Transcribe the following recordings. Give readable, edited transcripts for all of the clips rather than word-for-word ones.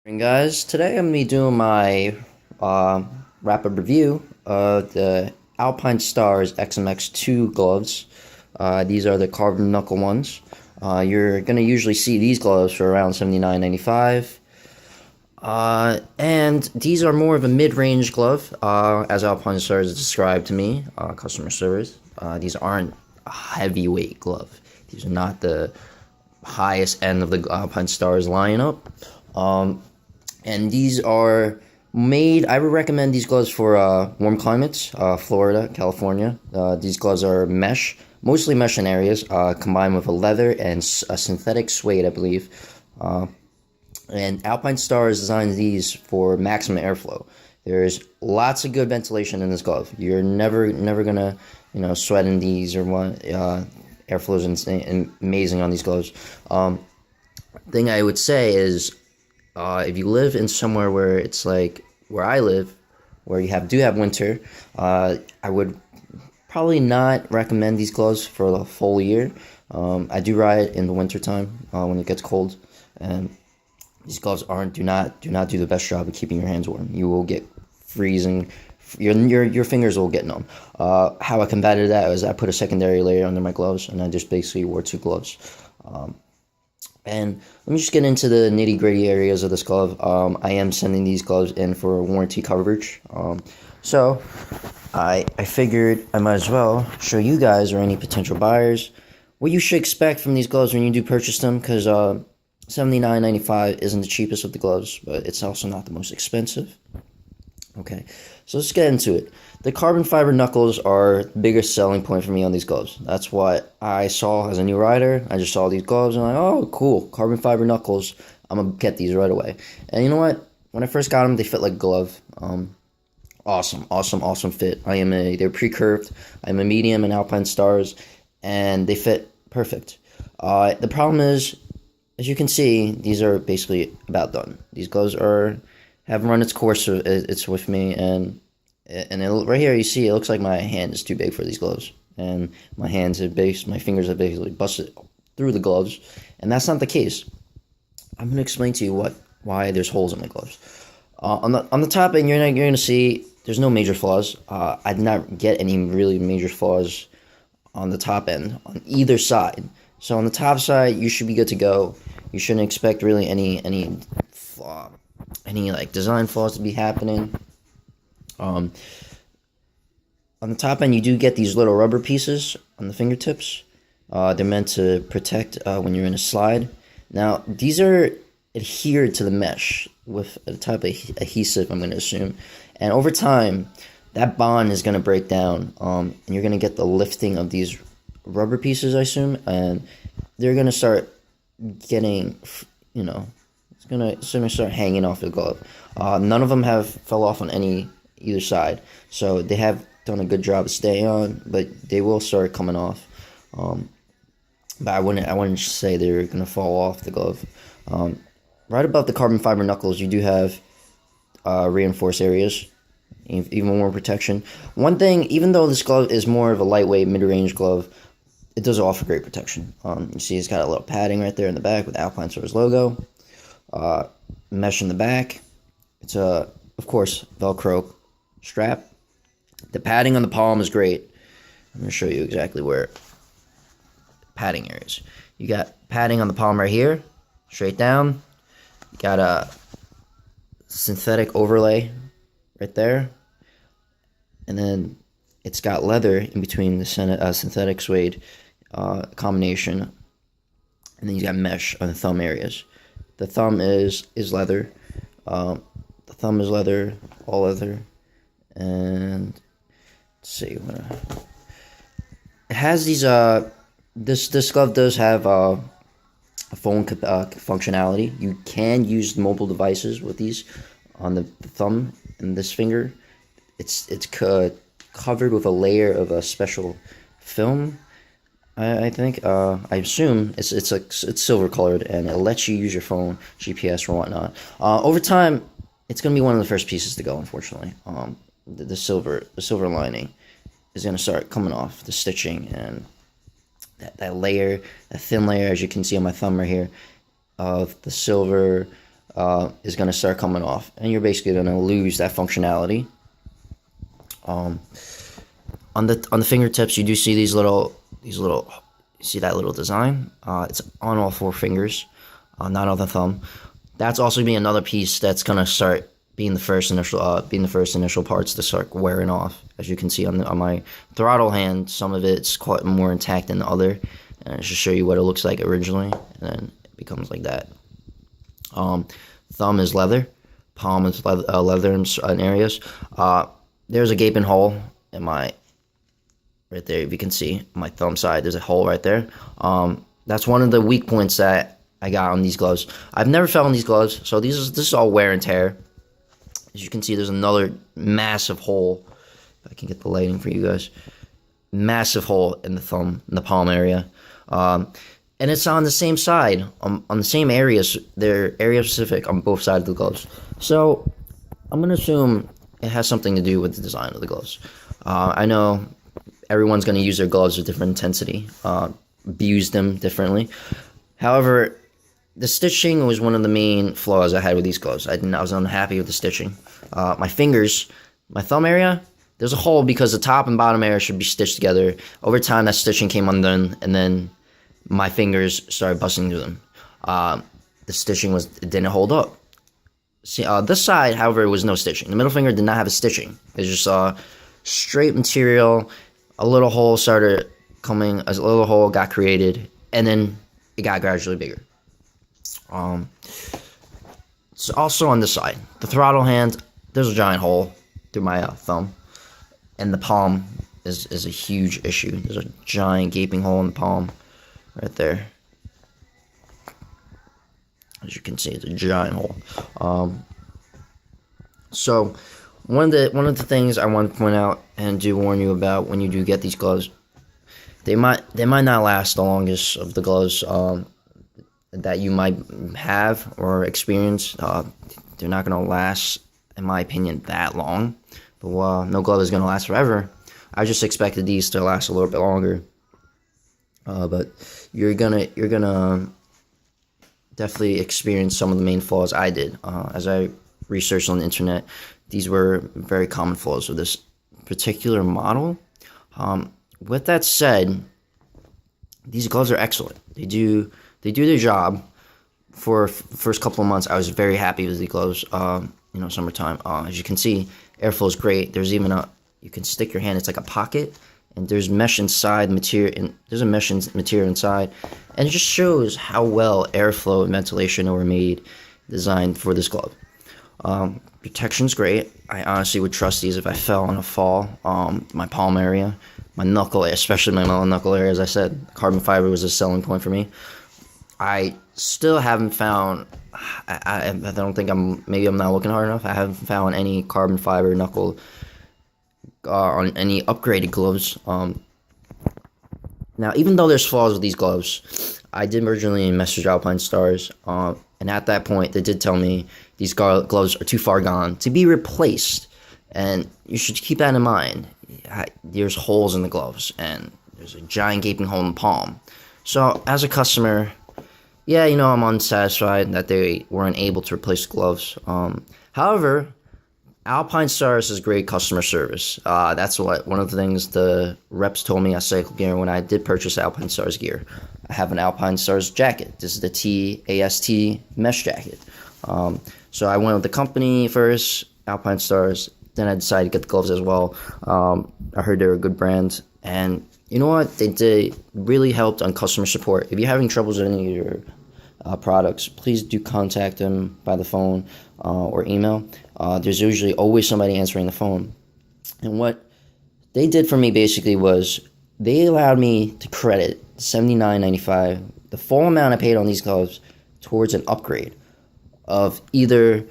And guys, today I'm gonna be doing my wrap-up review of the Alpinestars smx2 gloves. These are the carbon knuckle ones. You're gonna usually see these gloves for around $79.95. And these are more of a mid-range glove, as Alpinestars described to me, customer service. These aren't a heavyweight glove. These are not the highest end of the Alpinestars lineup. And these are made, I would recommend these gloves for warm climates, Florida, California. These gloves are mesh, mostly mesh in areas, combined with a leather and a synthetic suede, I believe. And Alpinestars designed these for maximum airflow. There's lots of good ventilation in this glove. You're never gonna, sweat in these or what. Airflow is amazing on these gloves. Thing I would say is, if you live in somewhere where it's like where I live, where you do have winter, I would probably not recommend these gloves for the full year. I do ride in the wintertime when it gets cold, and these gloves do not do the best job of keeping your hands warm. You will get freezing. Your fingers will get numb. How I combated that was I put a secondary layer under my gloves, and I just basically wore two gloves. And let me just get into the nitty-gritty areas of this glove. I am sending these gloves in for warranty coverage. So I figured I might as well show you guys or any potential buyers what you should expect from these gloves when you do purchase them, because $79.95 isn't the cheapest of the gloves, but it's also not the most expensive. Okay, so let's get into it. The carbon fiber knuckles are the biggest selling point for me on these gloves. That's what I saw as a new rider. I just saw these gloves and I'm like, oh, cool, carbon fiber knuckles. I'm going to get these right away. And you know what? When I first got them, they fit like a glove. Awesome fit. They're pre-curved. I'm a medium in Alpinestars, and they fit perfect. The problem is, as you can see, these are basically about done. These gloves have run its course. It's with me, and right here you see it looks like my hand is too big for these gloves, and my fingers have basically busted through the gloves, and that's not the case. I'm gonna explain to you why there's holes in my gloves. On the top end, you're gonna see there's no major flaws. I did not get any really major flaws on the top end on either side. So on the top side, you should be good to go. You shouldn't expect really any like design flaws to be happening. On the top end, you do get these little rubber pieces on the fingertips. They're meant to protect when you're in a slide. Now, these are adhered to the mesh with a type of adhesive, I'm going to assume. And over time, that bond is going to break down, and you're going to get the lifting of these rubber pieces, I assume, and they're going to start getting, it's gonna start hanging off the glove. None of them have fell off on either side, so they have done a good job of staying on, but they will start coming off. But I wouldn't say they're gonna fall off the glove. Right above the carbon fiber knuckles, you do have reinforced areas, even more protection. One thing, even though this glove is more of a lightweight mid-range glove, it does offer great protection. You see it's got a little padding right there in the back with the Alpinestars logo. Mesh in the back. It's of course, Velcro strap. The padding on the palm is great. I'm going to show you exactly where padding areas. You got padding on the palm right here, straight down. You got a synthetic overlay right there. And then it's got leather in between the synthetic suede combination. And then you got mesh on the thumb areas. The thumb is leather. The thumb is leather, all leather. And let's see. It has these. This glove does have a phone functionality. You can use mobile devices with these on the thumb and this finger. It's covered with a layer of a special film. I think I assume it's silver colored, and it lets you use your phone, GPS or whatnot. Over time, it's gonna be one of the first pieces to go. Unfortunately, the silver lining is gonna start coming off, the stitching, and that layer, that thin layer, as you can see on my thumb right here, of the silver is going to start coming off, and you're basically going to lose that functionality. On the fingertips, you do see these little you see that little design. It's on all 4 fingers, not on the thumb. That's also be another piece that's gonna start being the first initial parts to start wearing off. As you can see on my throttle hand, some of it's quite more intact than the other, and I should show you what it looks like originally, and then it becomes like that. Thumb is leather, palm is leather in areas. There's a gaping hole in my right there. If you can see my thumb side, there's a hole right there. That's one of the weak points that I got on these gloves. I've never felt on these gloves, so this is all wear and tear. As you can see, there's another massive hole. If I can get the lighting for you guys, massive hole in the palm area, and it's on the same side, on the same areas. They're area specific on both sides of the gloves. So I'm gonna assume it has something to do with the design of the gloves. I know everyone's gonna use their gloves with different intensity, abuse them differently. However, the stitching was one of the main flaws I had with these gloves. I was unhappy with the stitching. My fingers, my thumb area, there's a hole because the top and bottom area should be stitched together. Over time, that stitching came undone, and then my fingers started busting through them. The stitching it didn't hold up. See, this side, however, was no stitching. The middle finger did not have a stitching. It's just straight material. A little hole started coming. A little hole got created, and then it got gradually bigger. So also on this side, the throttle hand, there's a giant hole through my thumb, and the palm is a huge issue. There's a giant gaping hole in the palm right there. As you can see, it's a giant hole. So one of the things I want to point out and do warn you about when you do get these gloves, they might not last the longest of the gloves that you might have or experience. They're not going to last, in my opinion, that long. But no glove is going to last forever. I just expected these to last a little bit longer. But you're gonna definitely experience some of the main flaws I did. As I researched on the internet, these were very common flaws with this particular model. With that said, these gloves are excellent. They do their job. For first couple of months, I was very happy with the gloves. Summertime. As you can see, airflow is great. There's even you can stick your hand. It's like a pocket, and there's mesh inside material. And there's a mesh material inside, and it just shows how well airflow and ventilation were designed for this glove. Protection's great. I honestly would trust these if I fell in a fall. My palm area, my knuckle, especially my middle knuckle area, as I said, carbon fiber was a selling point for me. I still haven't found, I don't think maybe I'm not looking hard enough. I haven't found any carbon fiber knuckle on any upgraded gloves. Now, even though there's flaws with these gloves, I did originally message Alpinestars, and at that point, they did tell me these gloves are too far gone to be replaced, and you should keep that in mind. There's holes in the gloves, and there's a giant gaping hole in the palm. So, as a customer, yeah, I'm unsatisfied that they weren't able to replace the gloves. However, Alpinestars is great customer service. That's one of the things the reps told me at Cycle Gear when I did purchase Alpinestars gear. I have an Alpinestars jacket. This is the TAST mesh jacket. So I went with the company first, Alpinestars. Then I decided to get the gloves as well. I heard they were a good brand. And you know what? They really helped on customer support. If you're having troubles with any of your products, please do contact them by the phone or email. There's usually always somebody answering the phone. And what they did for me basically was they allowed me to credit $79.95, the full amount I paid on these gloves, towards an upgrade of either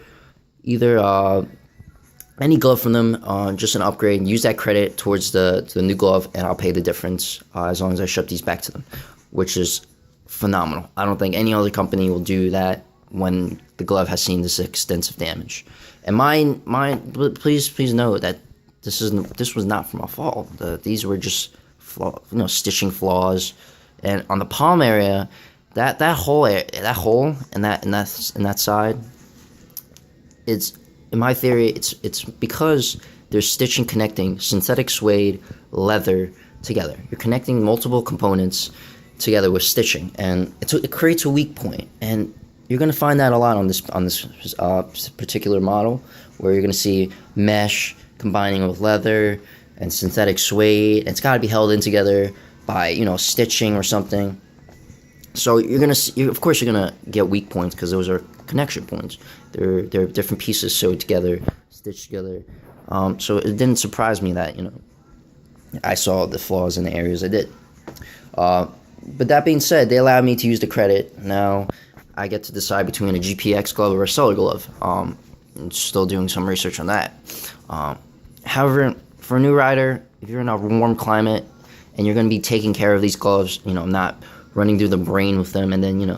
any glove from them, just an upgrade. Use that credit towards the new glove, and I'll pay the difference as long as I ship these back to them, which is phenomenal. I don't think any other company will do that when the glove has seen this extensive damage. And mine, please note that this was not from a fault. These were just stitching flaws, and on the palm area, that hole in that side, it's in my theory, it's because they're stitching connecting synthetic suede, leather together. You're connecting multiple components together with stitching, and it creates a weak point. And you're gonna find that a lot on this particular model, where you're gonna see mesh combining with leather and synthetic suede. It's got to be held in together by stitching or something. So of course you're gonna get weak points because those are connection points. They're different pieces sewed together, stitched together. So it didn't surprise me that I saw the flaws in the areas I did. But that being said, they allowed me to use the credit. Now I get to decide between a GPX glove or a Cellular glove. I'm still doing some research on that. However, for a new rider, if you're in a warm climate and you're going to be taking care of these gloves, not running through the rain with them, and then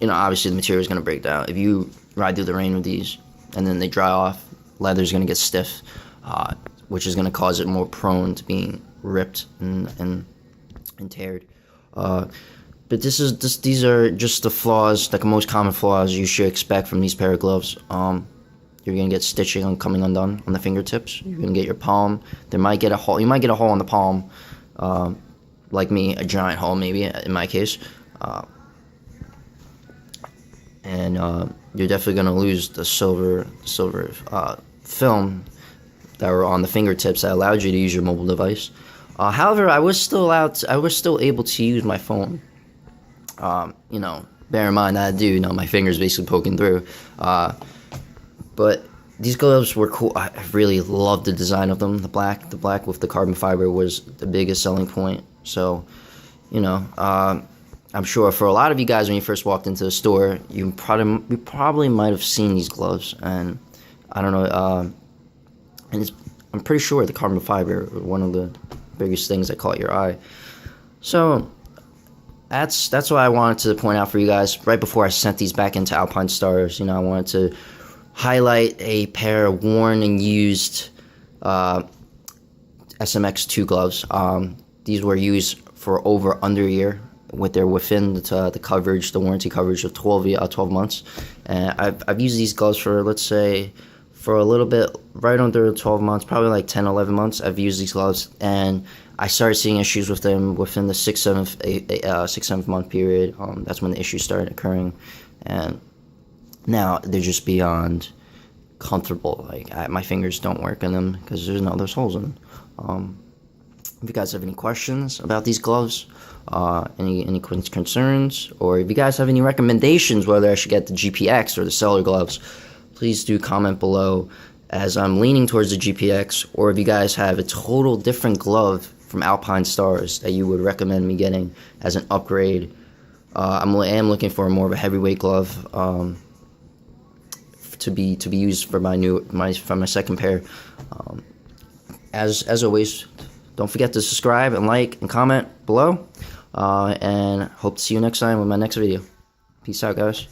obviously the material is going to break down. If you ride through the rain with these and then they dry off, leather's going to get stiff, which is going to cause it more prone to being ripped and teared. But these are just the flaws, like the most common flaws you should expect from these pair of gloves. You're gonna get stitching coming undone on the fingertips. You're gonna get your palm. There might get a hole. You might get a hole in the palm, like me, a giant hole maybe in my case. And you're definitely gonna lose the silver film that were on the fingertips that allowed you to use your mobile device. However, I was still able to use my phone. Bear in mind that I do, my fingers basically poking through. But these gloves were cool. I really loved the design of them. The black with the carbon fiber was the biggest selling point. So, I'm sure for a lot of you guys, when you first walked into the store, you probably might have seen these gloves, and I don't know. I'm pretty sure the carbon fiber was one of the biggest things that caught your eye. So that's what I wanted to point out for you guys right before I sent these back into Alpinestars. I wanted to highlight a pair of worn and used smx2 gloves. These were used for under a year. They're within the coverage, the warranty coverage of 12 months. And I've used these gloves for, let's say, for a little bit, right under 12 months, probably like 10, 11 months. I've used these gloves, and I started seeing issues with them within the 6-7 month period. That's when the issues started occurring, and now they're just beyond comfortable. Like my fingers don't work in them because there's holes in them. If you guys have any questions about these gloves, any concerns, or if you guys have any recommendations whether I should get the GPX or the Cellular gloves, please do comment below, as I'm leaning towards the GPX. Or if you guys have a total different glove from Alpinestars that you would recommend me getting as an upgrade. I am looking for more of a heavyweight glove to be used for my second pair. As always, don't forget to subscribe and like and comment below, and hope to see you next time with my next video. Peace out, guys.